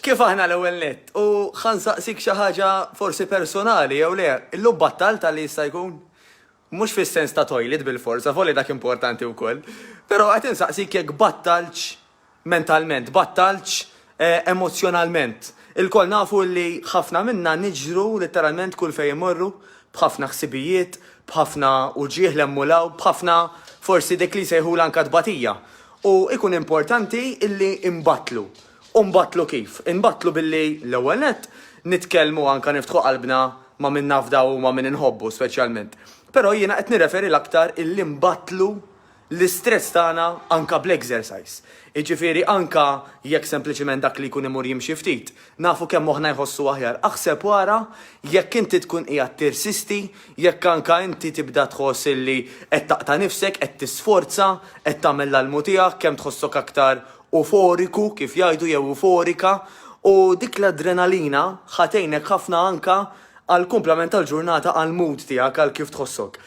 Kif aħna l-ewwel nett u ħansaqsik xi ħaġa forsi personali jew le, illum battal tal-li jista' jkun? Mhux fis-sens ta' toilet bil-forsa, voli dak importanti wkoll. Però qed insaqsik jekk battalx mentalment, battalx emozjonalment. Il-koll nafu li ħafna minna niġru letteralment kull fejn imorru b'ħafna ħsibijiet, b'ħafna uġieħ l-emmulaw, b'ħafna forsi dik li sejħu anka tbatija. U ikun importanti illi imbatlu. Umbatlu kif? Imbatlu billi l-ewwel nett nitkellmu anka niftħu qalbna ma' min nafdaw u ma' min inħobbu speċjalment. Però jiena qed nirreferi l-aktar illi mbatlu l-istress tagħna anka bl-exercise. Jiġifieri anka jekk sempliċement dak li jkun imur jimxi ftit, nafu kemm moħħna jħossu aħjar. Aħseb wara jekk inti tkun qiegħed tirsisti, jekk anka inti tibda tħoss illi qed taqta' nifsek, qed tisforza, qed tagħmel l-almu tiegħek, kemm tħossok aktar euforiku, kif jgħidu jew euforika, u dik l-adrenalina ħatejnek ħafna anka għal kumplament tal-ġurnata għal mood tiegħek għal kif tħossok.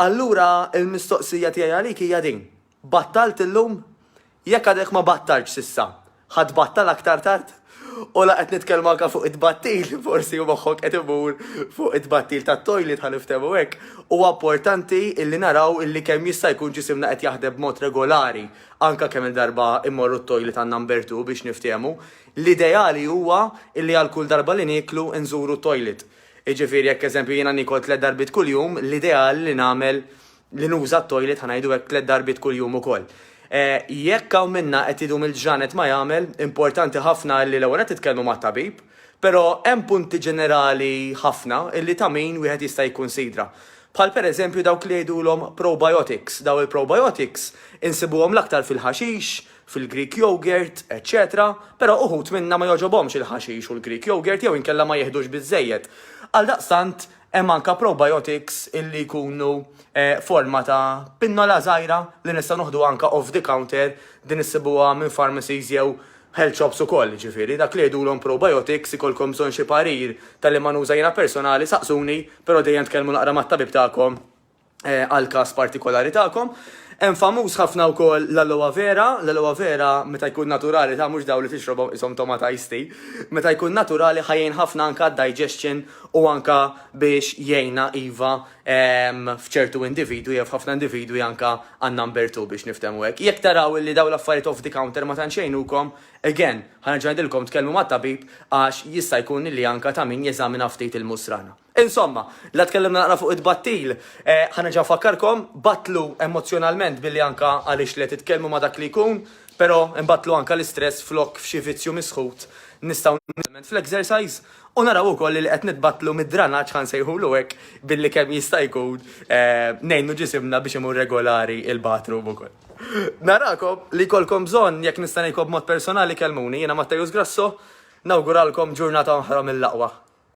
Allura il-mistoqsija tiegħi għalik hija din. Battalt illum? Jekk għadek ma battalx sissa, ħadd battal aktar tard? U la qed nitkellmu anke fuq it-battil, forsi u moħħok qed imur fuq it-battil tat-toilet ħaniftehmu hekk. Huwa importanti illi naraw illi kemm jista' jkun ġisimna qed jaħdem b'mod regolari, anke kemm il-darba immorru t-toilet għan number 2 biex niftehmu. L-ideali huwa illi għal kull darba li nieklu nżuru t-toilet. Jiġifieri jekk eżempju jiena nikol 3 darbit kuljum, l-ideali li nagħmel li nuża t-toilet ħanajdu hekk 3 darbit kuljum ukoll. Jekk hawn minna qed idum il-ġranet ma jagħmel, importanti ħafna li l-ewwel qed titkellmu mat-tabib, però hemm punti ġenerali ħafna illi ta' min wieħed jista' jikkunsidra. Bħal pereżempju dawk li jgħidulhom probiotics. Daw il-probiotics insibuhom l-aktar fil-ħaxix, fil-Greek yogurt, etc. Però uħud minna ma joġobhomx il-ħaxix u l-Greek yogurt jew inkella ma jeħdux biżejjed. Għal daqstant hemm anke probiotics illi jkunu forma ta' pinnola żgħira li nistgħu noħdu anke off the counter din issibuha minn pharmacies jew health shops ukoll, ġifieri dak li jgħidulhom probiotics ikolkom bżonn xi parir tal-li ma nuża jiena personali saqsuni, però dejjem tkellmu naqra mat-tabib tagħkom għal każ partikolari tagħkom. Hemm famuż ħafna wkoll l-aloe vera. L-aloe vera meta jkun naturali ta' mhux dawn li tixrobu ishom tomata isti. Meta jkun naturali ħajjin ħafna anka digestion u anka biex jgħinna iva f'ċertu individwi jew f'ħafna individwi anka għan number 2 biex niftehmu hekk. Jekk taraw li dawn l-affarijiet off the counter ma tantx jgħinukom, again, ħanerġa' ngħidilkom tkellmu mat-tabib għax jista' jkun li anka ta' min jeżamina ftit il-musrana. Insomma, la tkellimna naqra fuq it-battil, ħanerġa' nfakkarkom batlu emozjonalment billi anka għaliex li titkellmu ma' dak li jkun, però imbatlu anka l-istress flok f'xi vizzju misħut nistgħu nagħmlu fl-exercise u naraw ukoll li qed nitbattlu mid-dranaġġ ħansejħulu hekk billi kemm jista' jkun ngħinu ġisimna biex imur regolari il-bathroom ukoll. Narakom li jkollkom bżonn jekk nista' ngħidkom b'mod personali kelmuni, jiena Mattejus Grasso, nawguralkom ġurnata oħra mill-aqwa.